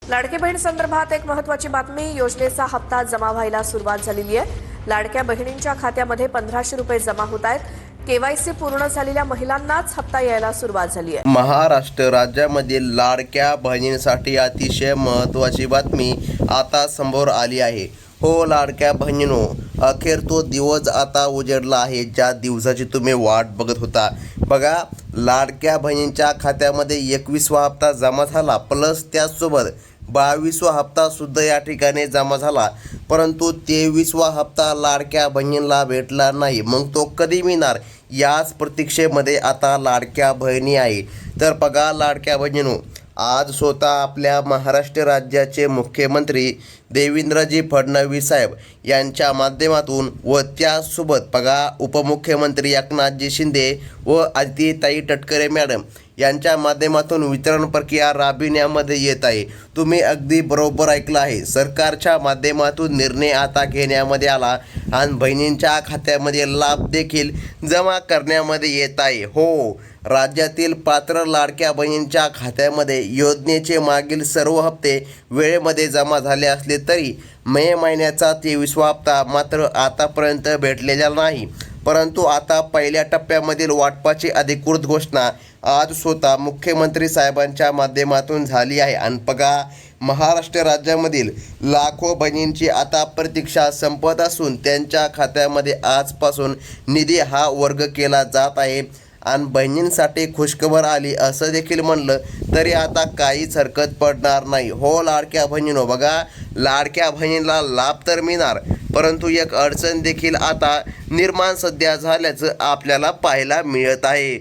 लाडकी बहीण संदर्भात एक महत्त्वाची बातमी. योजनेचा हप्ता जमा व्हायला सुरुवात झालेली आहे. लाडक्या बहिणींच्या खात्यामध्ये 1500 रुपये जमा होत आहेत. केवायसी पूर्ण झालेल्या महिलांनाच हप्ता यायला सुरुवात झाली आहे. महाराष्ट्र राज्यामधील लाडक्या बहिणींसाठी अतिशय महत्त्वाची बातमी आता समोर आली आहे. हो लाडक्या बहिणींनो, अखेर तो दिवस आता उजेडला आहे ज्या दिवसाची तुम्ही वाट बघत होता. बघा, लाडक्या बहिणींच्या खात्यामध्ये 21वा हप्ता जमा झाला, प्लस त्याचसोबत 22वा हप्ता सुद्धा या ठिकाणी जमा झाला. परंतु 23वा हप्ता लाडक्या बहिणींना भेटला नाही. मग तो कधी मिळणार याच प्रतीक्षेमध्ये आता लाडक्या बहिणी आहे. तर बघा लाडक्या बहिणींनो, आज स्वतः आपल्या महाराष्ट्र राज्याचे मुख्यमंत्री देवेंद्रजी फडणवीस साहेब यांच्या माध्यमातून व त्यासोबत बघा उपमुख्यमंत्री एकनाथजी शिंदे व आदितीताई तटकरे मॅडम यांच्या माध्यमातून वितरण प्रक्रिया राबविण्यामध्ये येत आहे. तुम्ही अगदी बरोबर ऐकलं आहे. सरकारच्या माध्यमातून निर्णय आता घेण्यामध्ये आला आणि बहिणींच्या खात्यामध्ये लाभ देखील जमा करण्यामध्ये येत आहे. हो, राज्यातील पात्र लाडक्या बहिणींच्या खात्यामध्ये योजनेचे मागील सर्व हप्ते वेळेमध्ये जमा झाले असले तरी मे महिन्याचा 23वा हप्ता मात्र आतापर्यंत भेटलेला नाही. परंतु आता पहिल्या टप्प्यामधील वाटपाची अधिकृत घोषणा आज स्वतः मुख्यमंत्री साहेबांच्या माध्यमातून झाली आहे. आणि बघा, महाराष्ट्र राज्यामधील लाखो बहिणींची आता प्रतीक्षा संपत असून त्यांच्या खात्यामध्ये आजपासून निधी हा वर्ग केला जात आहे. आणि बहिणींसाठी खुशखबर आली असं देखील म्हणलं तरी आता काहीच हरकत पडणार नाही. हो लाडक्या बहिणींनो, बघा, लाडक्या बहिणींना लाभ तर मिळणार, परंतु एक अडचण देखील आता निर्माण सध्या झाल्याचं आपल्याला पाहायला मिळत आहे.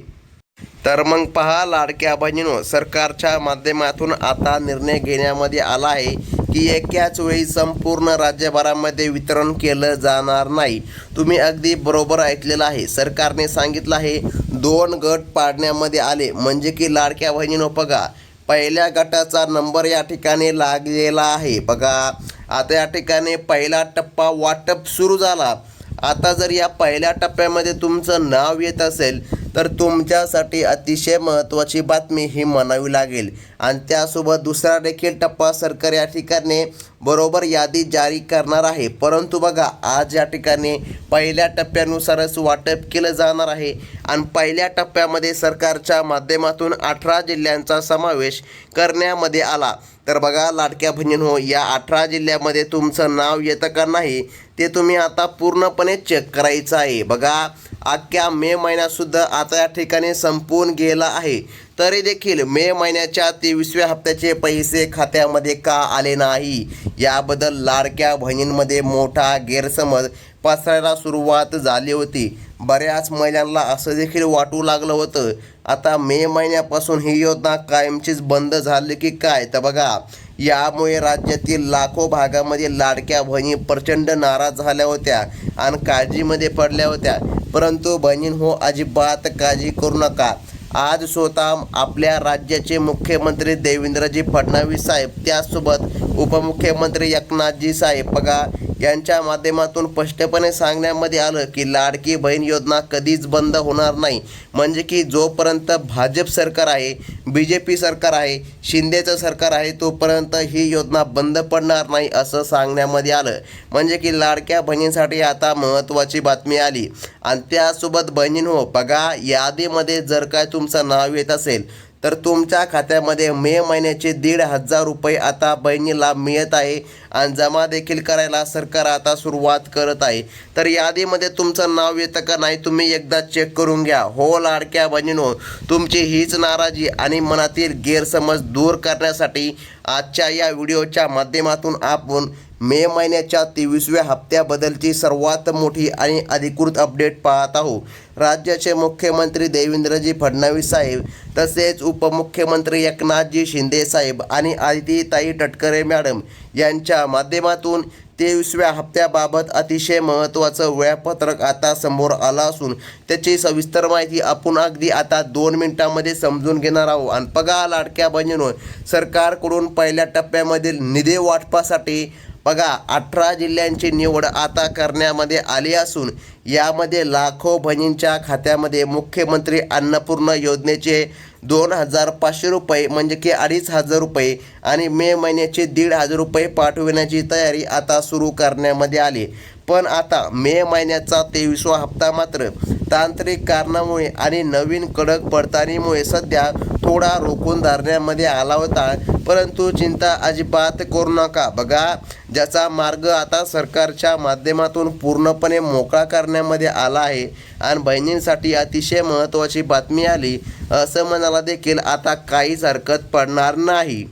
तर मग पहा लाडक्या बहिणींनो, सरकारच्या माध्यमातून आता निर्णय घेण्यामध्ये आला आहे की एकाच वेळी संपूर्ण राज्यभरामध्ये वितरण केलं जाणार नाही. तुम्ही अगदी बरोबर ऐकलेलं आहे. सरकारने सांगितलं आहे 2 गट पाडण्यामध्ये आले, म्हणजे की लाडक्या बहिणींनो बघा, पहिल्या गटाचा नंबर या ठिकाणी लागलेला आहे. बघा, आता या ठिकाणी पहिला टप्पा वाटप सुरू झाला. आता जर या पहिल्या टप्प्यामध्ये तुमचं नाव येत असेल तर तुमच्यासाठी अतिशय महत्त्वाची बातमी ही म्हणावी लागेल. आणि त्यासोबत दुसरा देखील टप्पा सरकार या ठिकाणी बरोबर यादी जारी करणार आहे. परंतु बघा, आज या ठिकाणी पहिल्या टप्प्यानुसारच वाटप केलं जाणार आहे. आणि पहिल्या टप्प्यामध्ये सरकारच्या माध्यमातून 18 जिल्ह्यांचा समावेश करण्यामध्ये आला. तर बघा लाडक्या बहिणींनो, या 18 जिल्ह्यामध्ये तुमचं नाव येतं का नाही ते तुम्ही आता पूर्णपणे चेक करायचं आहे. बघा, अख्ख्या मे महिन्यातसुद्धा आता या ठिकाणी संपून गेला आहे, तरी देखील मे महिन्याच्या 23व्या हप्त्याचे पैसे खात्यामध्ये का आले नाही याबद्दल लाडक्या बहिणींमध्ये मोठा गैरसमज पसरायला सुरुवात झाली होती. बऱ्याच महिलांना असं देखील वाटू लागलं होतं आता मे महिन्यापासून ही योजना कायमचीच बंद झाली की काय. तर बघा, यामुळे राज्यातील लाखो भागामध्ये लाडक्या बहिणी प्रचंड नाराज झाल्या होत्या आणि काळजीमध्ये पडल्या होत्या. परंतु बहिणींनो, अजिबात काळजी करू नका. आज स्वतः आपल्या राज्याचे मुख्यमंत्री देवेंद्रजी फडणवीस साहेब त्यासोबत उपमुख्यमंत्री एकनाथजी साहेब बघा यांच्या माध्यमातून स्पष्टपणे सांगण्यामध्ये आलं की लाडकी बहीण योजना कधीच बंद होणार नाही. म्हणजे की जोपर्यंत भाजप सरकार आहे, BJP सरकार आहे, शिंदेचं सरकार आहे, तोपर्यंत ही योजना बंद पडणार नाही असं सांगण्यामध्ये आलं. म्हणजे की लाडक्या बहिणींसाठी आता महत्त्वाची बातमी आली. आणि त्यासोबत बहिणींनो बघा, यादीमध्ये जर काय तुमचं नाव येत असेल तर तुमच्या खात्यामध्ये मे महिन्याचे 1,500 रुपये आता बहिणीला मिळत आहे. आणि जमा देखील करायला सरकार आता सुरुवात करत आहे. तर यादीमध्ये तुमचं नाव येतं का नाही तुम्ही एकदा चेक करून घ्या. हो लाडक्या बहिणींनो, तुमची हीच नाराजी आणि मनातील गैरसमज दूर करण्यासाठी आजच्या या व्हिडिओच्या माध्यमातून आपण मे महिन्याच्या 23व्या हप्त्याबद्दलची सर्वात मोठी आणि अधिकृत अपडेट पाहत आहोत. राज्याचे मुख्यमंत्री देवेंद्रजी फडणवीस साहेब तसेच उपमुख्यमंत्री एकनाथजी शिंदे साहेब आणि आदितीताई तटकरे मॅडम यांच्या माध्यमातून 23व्या हप्त्याबाबत अतिशय महत्त्वाचं वेळापत्रक आता समोर आलं असून त्याची सविस्तर माहिती आपण अगदी आता 2 मिनिटांमध्ये समजून घेणार आहोत. आणि बघा लाडक्या बहिणींनो, सरकारकडून पहिल्या टप्प्यामधील निधी वाटपासाठी बघा 18 जिल्ह्यांची निवड आता करण्यामध्ये आली असून यामध्ये लाखो बहिणींच्या खात्यामध्ये मुख्यमंत्री अन्नपूर्णा योजनेचे 2,500 रुपये म्हणजे की 2,500 रुपये आणि मे महिन्याचे 1,500 रुपये पाठविण्याची तयारी आता सुरू करण्यामध्ये आली. पण आता मे महिन्याचा 23वा हप्ता मात्र तांत्रिक कारणामुळे आणि नवीन कडक पडताळणीमुळे सध्या थोडा रोखून धरण्यामध्ये आला होता. परंतु चिंता अजिबात करू नका. बघा, ज्याचा मार्ग आता सरकारच्या माध्यमातून पूर्णपणे मोकळा करण्यामध्ये आला आहे आणि बहिणींसाठी अतिशय महत्त्वाची बातमी आली असं म्हणायला देखील आता काहीच हरकत पडणार नाही.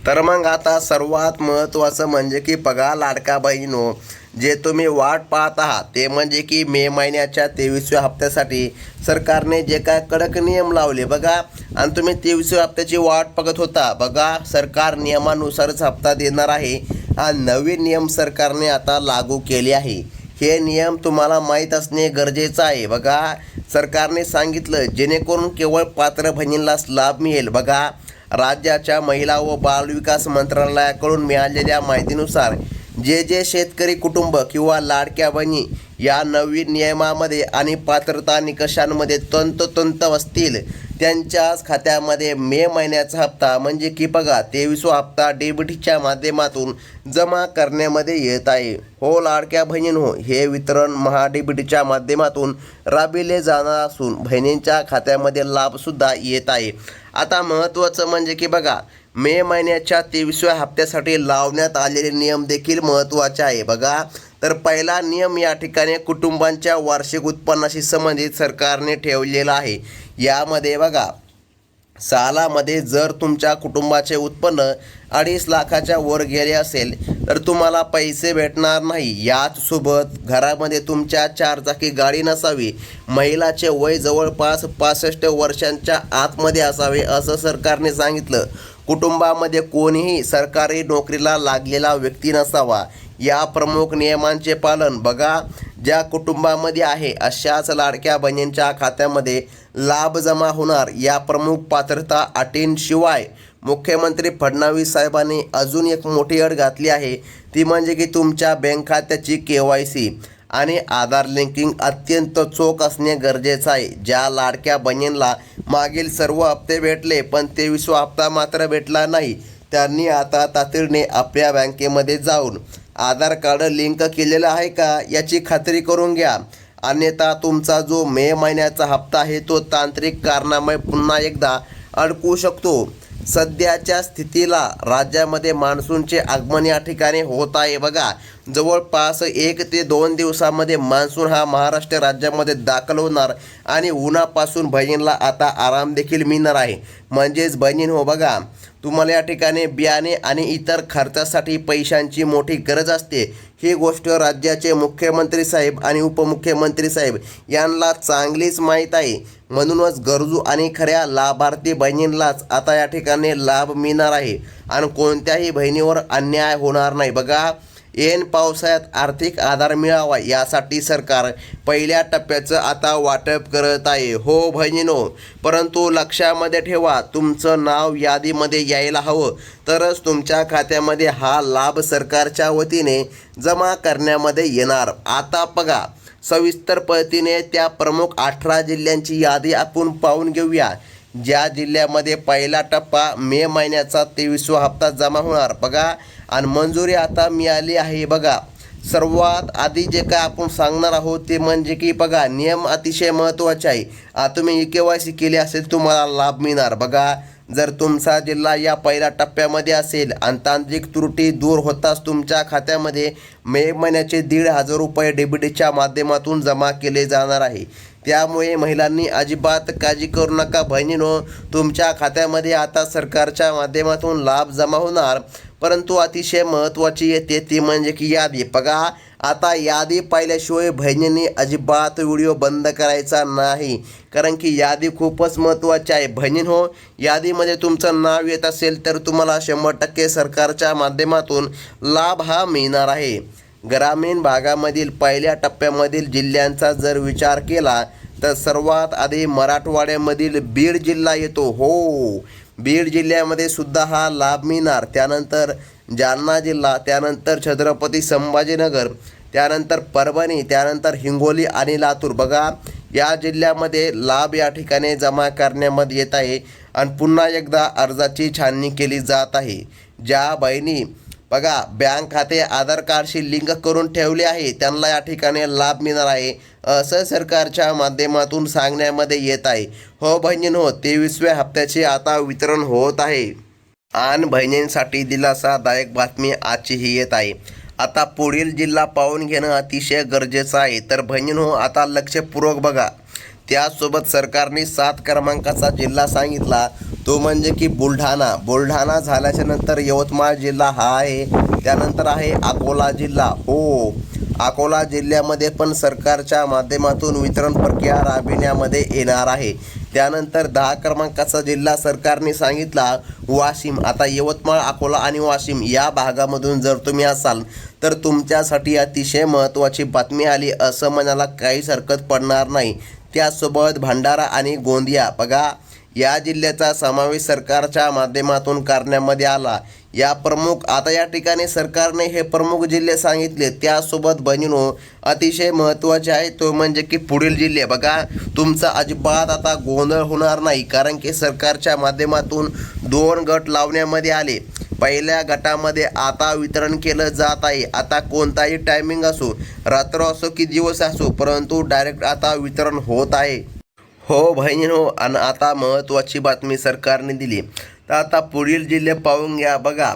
तर मग आता सर्वात महत्त्वाचं म्हणजे की बघा लाडका बहिणीनो, जे तुम्ही वाट पाहत आहात ते म्हणजे की मे महिन्याच्या 23व्या हप्त्यासाठी सरकारने जे काय कडक नियम लावले बघा, आणि तुम्ही 23व्या हप्त्याची वाट बघत होता. बघा, सरकार नियमानुसारच हप्ता देणार आहे. हा नवीन नियम सरकारने आता लागू केले आहे. हे नियम तुम्हाला माहीत असणे गरजेचं आहे. बघा, सरकारने सांगितलं जेणेकरून केवळ पात्र बहिणींनाच लाभ मिळेल. बघा, राज्याच्या महिला व बालविकास मंत्रालयाकडून मिळालेल्या माहितीनुसार जे शेतकरी कुटुंब किंवा लाडक्या बहिणी या नवीन नियमामध्ये आणि पात्रता निकषांमध्ये तंतोतंत असतील त्यांच्याच खात्यामध्ये मे महिन्याचा हप्ता म्हणजे की बघा 23वा हप्ता डीबीटीच्या माध्यमातून जमा करण्यामध्ये येत आहे. हो लाडक्या बहिणींनो, हे वितरण महाडीबीटीच्या माध्यमातून राबविले जाणार असून बहिणींच्या खात्यामध्ये लाभसुद्धा येत आहे. आता महत्त्वाचं म्हणजे की बघा, मे महिन्याच्या 23व्या हप्त्यासाठी लावण्यात आलेले नियम देखील महत्त्वाचे आहे. बघा, तर पहिला नियम या ठिकाणी कुटुंबांच्या वार्षिक उत्पन्नाशी संबंधित सरकारने ठेवलेला आहे. यामध्ये बघा, सालामध्ये जर तुमच्या कुटुंबाचे उत्पन्न 2.5 लाखाच्या वर गेले असेल तर तुम्हाला पैसे भेटणार नाही. याचसोबत घरामध्ये तुमच्या 4 चाकी गाडी नसावी, महिलाचे वय जवळपास 65 वर्षांच्या आतमध्ये असावे असं सरकारने सांगितलं. कुटुंबामध्ये कोणीही सरकारी नोकरीला लागलेला व्यक्ती नसावा. या प्रमुख नियमांचे पालन बघा ज्या कुटुंबामध्ये आहे अशाच लाडक्या बहिणींच्या खात्यामध्ये लाभ जमा होणार. या प्रमुख पात्रता अटींशिवाय मुख्यमंत्री फडणवीस साहेबांनी अजून एक मोठी अट घातली आहे. ती म्हणजे की तुमच्या बँक खात्याची KYC आणि आधार लिंकिंग अत्यंत चोख असणे गरजेचं आहे. ज्या लाडक्या बहिणींना मागील सर्व हप्ते भेटले पण 23वा हप्ता मात्र भेटला नाही, त्यांनी आता तातडीने आपल्या बँकेमध्ये जाऊन आधार कार्ड लिंक केलेलं आहे का याची खात्री करून घ्या. अन्यथा तुमचा जो मे महिन्याचा हप्ता आहे तो तांत्रिक कारणामुळे पुन्हा एकदा अडकू शकतो. सध्याच्या स्थितीला राज्यामध्ये मान्सूनचे आगमन या ठिकाणी होत आहे. बघा, जवळपास 1 ते 2 दिवसामध्ये मान्सून हा महाराष्ट्र राज्यामध्ये दाखल होणार आणि उन्हापासून बहिणींना आता आराम देखील मिळणार आहे. म्हणजेच बहिणींनो बघा, तुम्हाला या ठिकाणी बियाणे आणि इतर खर्चासाठी पैशांची मोठी गरज असते. ही गोष्ट राज्याचे मुख्यमंत्री साहेब आणि उपमुख्यमंत्री साहेब यांना चांगलीच माहीत आहे. म्हणूनच गरजू आणि खऱ्या लाभार्थी बहिणींनाच आता या ठिकाणी लाभ मिळणार आहे आणि कोणत्याही बहिणीवर अन्याय होणार नाही. बघा, ऐन पावसाळ्यात आर्थिक आधार मिळावा यासाठी सरकार पहिल्या टप्प्याचं आता वाटप करत आहे. हो बहिणीनो, परंतु लक्षामध्ये ठेवा, तुमचं नाव यादीमध्ये यायला हवं तरच तुमच्या खात्यामध्ये हा लाभ सरकारच्या वतीने जमा करण्यामध्ये येणार. आता बघा, सविस्तर पद्धतीने त्या प्रमुख 18 जिल्ह्यांची यादी आपण पाहून घेऊया. ज्या जिल्ह्यामध्ये पहिला टप्पा मे महिन्याचा 23वा हप्ता जमा होणार बघा आणि मंजुरी आता मिळाली आहे. बघा, सर्वात आधी जे काय आपण सांगणार आहोत ते म्हणजे की बघा, नियम अतिशय महत्त्वाचे आहे. तुम्ही KYC केली असेल तुम्हाला लाभ मिळणार. बघा, जर तुमचा जिल्हा या पहिल्या टप्प्यामध्ये असेल आणि तांत्रिक त्रुटी दूर होताच तुमच्या खात्यामध्ये मे महिन्याचे 1,500 रुपये डीबीटीच्या माध्यमातून जमा केले जाणार आहे. त्यामुळे महिलांनी अजिबात काळजी करू नका बहिणीनो, तुमच्या खात्यामध्ये आता सरकारच्या माध्यमातून लाभ जमा होणार. परंतु अतिशय महत्त्वाची येते ती म्हणजे की यादी. बघा, आता यादी पाहिल्याशिवाय बहिणींनी अजिबात व्हिडिओ बंद करायचा नाही, कारण की यादी खूपच महत्त्वाची आहे. बहिणींनो, यादीमध्ये तुमचं नाव येत असेल तर तुम्हाला 100% सरकारच्या माध्यमातून लाभ हा मिळणार आहे. ग्रामीण भागामधील पहिल्या टप्प्यामधील जिल्ह्यांचा जर विचार केला तर सर्वात आधी मराठवाड्यामधील बीड जिल्हा येतो. हो, बीड जिल्ह्यामध्ये सुद्धा हा लाभ मिळणार. त्यानंतर जालना जिल्हा, त्यानंतर छत्रपती संभाजीनगर, त्यानंतर परभणी, त्यानंतर हिंगोली आणि लातूर. बघा, या जिल्ह्यामध्ये लाभ या ठिकाणी जमा करण्यामध्ये येत आहे आणि पुन्हा एकदा अर्जाची छाननी केली जात आहे. ज्या बहिणी बघा बँक खाते आधार कार्डशी लिंक करून ठेवले आहे त्यांना या ठिकाणी लाभ मिळणार आहे असं सरकारच्या माध्यमातून सांगण्यामध्ये येत आहे. हो बहिणींनो, 23व्या हप्त्याचे आता वितरण होत आहे आणि बहिणींसाठी दिलासादायक बातमी आजची ही येत आहे. आता पुढील जिल्हा पाहून घेणं अतिशय गरजेचं आहे. तर बहिणींनो, आता लक्षपूर्वक बघा. त्यासोबत सरकारने 7 क्रमांकाचा जिल्हा सांगितला, तो म्हणजे की बुलढाणा. बुलढाणा झाल्याच्या नंतर यवतमाळ जिल्हा हा आहे, त्यानंतर आहे अकोला जिल्हा. हो, अकोला जिल्ह्यामध्ये पण सरकारच्या माध्यमातून वितरण प्रक्रिया राबविण्यामध्ये येणार आहे. त्यानंतर 10 क्रमांकाचा जिल्हा सरकारने सांगितला वाशिम. आता यवतमाळ, अकोला आणि वाशिम या भागामधून जर तुम्ही असाल तर तुमच्यासाठी अतिशय महत्त्वाची बातमी आली असं म्हणायला काहीच हरकत पडणार नाही. त्यासोबत भंडारा आणि गोंदिया बघा, या जिल्ह्याचा समावेश सरकारच्या माध्यमातून करण्यामध्ये आला. आता या ठिकाणी सरकारने हे प्रमुख जिल्हे सांगितले. त्यासोबत बहिणींनो, अतिशय महत्त्वाचे आहे तो म्हणजे की पुढील जिल्हे बघा, तुमचा अजिबात आता गोंधळ होणार नाही, कारण की सरकारच्या माध्यमातून 2 गट लावण्यामध्ये आले. पहिल्या गटामध्ये आता वितरण केलं जात आहे. आता कोणताही टायमिंग असो, रात्र असो की दिवस असो, परंतु डायरेक्ट आता वितरण होत आहे. हो बहिणींनो, आणि आता महत्त्वाची बातमी सरकारने दिली. तर आता पुढील जिल्हे पाहून घ्या बघा.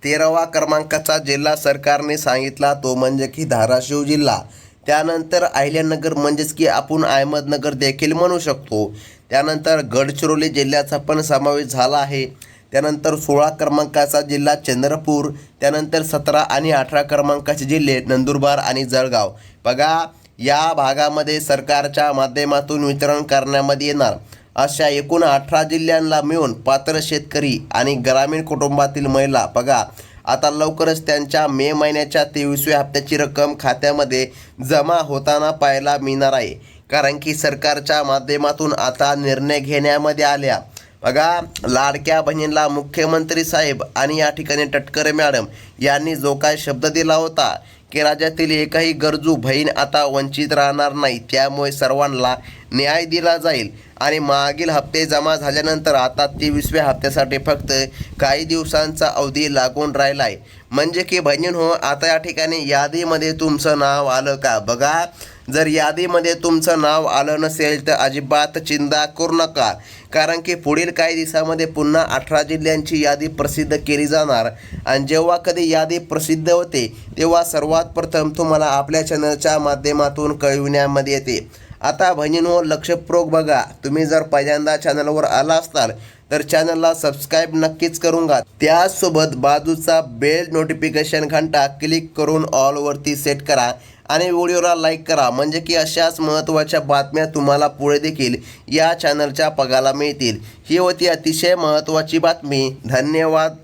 13वा क्रमांकाचा जिल्हा सरकारने सांगितला तो म्हणजे की धाराशिव जिल्हा. त्यानंतर अहिल्यानगर म्हणजेच की आपण अहमदनगर देखील म्हणू शकतो. त्यानंतर गडचिरोली जिल्ह्याचा पण समावेश झाला आहे. त्यानंतर 16 क्रमांकाचा जिल्हा चंद्रपूर. त्यानंतर 17 आणि 18 क्रमांकाचे जिल्हे नंदुरबार आणि जळगाव. बघा, या भागामध्ये सरकारच्या माध्यमातून वितरण करण्यामध्ये येणार. अशा एकूण 18 जिल्ह्यांना मिळून पात्र शेतकरी आणि ग्रामीण कुटुंबातील महिला बघा, आता लवकरच त्यांच्या मे महिन्याच्या 23व्या हप्त्याची रक्कम खात्यामध्ये जमा होताना पाहायला मिळणार आहे. कारण की सरकारच्या माध्यमातून आता निर्णय घेण्यामध्ये आल्या. बघा, लाडक्या बहिणींना मुख्यमंत्री साहेब आणि या ठिकाणी तटकरे मॅडम यांनी जो काय शब्द दिला होता की राज्यातील एकही गरजू बहीण आता वंचित राहणार नाही, त्यामुळे सर्वांना न्याय दिला जाईल. आणि मागील हप्ते जमा झाल्यानंतर आता 23व्या हप्त्यासाठी फक्त काही दिवसांचा अवधी लागून राहिला आहे. म्हणजे की बहिणींनो, आता या ठिकाणी यादीमध्ये तुमचं नाव आलं का बघा. जर यादीमध्ये तुमचं नाव आलं नसेल तर अजिबात चिंता करू नका, कारण की पुढील काही दिवसामध्ये पुन्हा 18 जिल्ह्यांची यादी प्रसिद्ध केली जाणार. आणि जेव्हा कधी यादी प्रसिद्ध होते तेव्हा सर्वात प्रथम तुम्हाला आपल्या चॅनलच्या माध्यमातून कळविण्यामध्ये येते. आता बहिणींनो, लक्षपूर्वक बघा. तुम्ही जर पहिल्यांदा चॅनलवर आला असाल तर चॅनलला सबस्क्राईब नक्कीच करून घ्या. त्याचसोबत बाजूचा बेल नोटिफिकेशन घंटा क्लिक करून ऑलवरती सेट करा आणि व्हिडिओला लाईक करा, म्हणजे की अशाच महत्त्वाच्या बातम्या तुम्हाला पुढे देखील या चॅनलच्या बघायला मिळतील. ही होती अतिशय महत्त्वाची बातमी. धन्यवाद.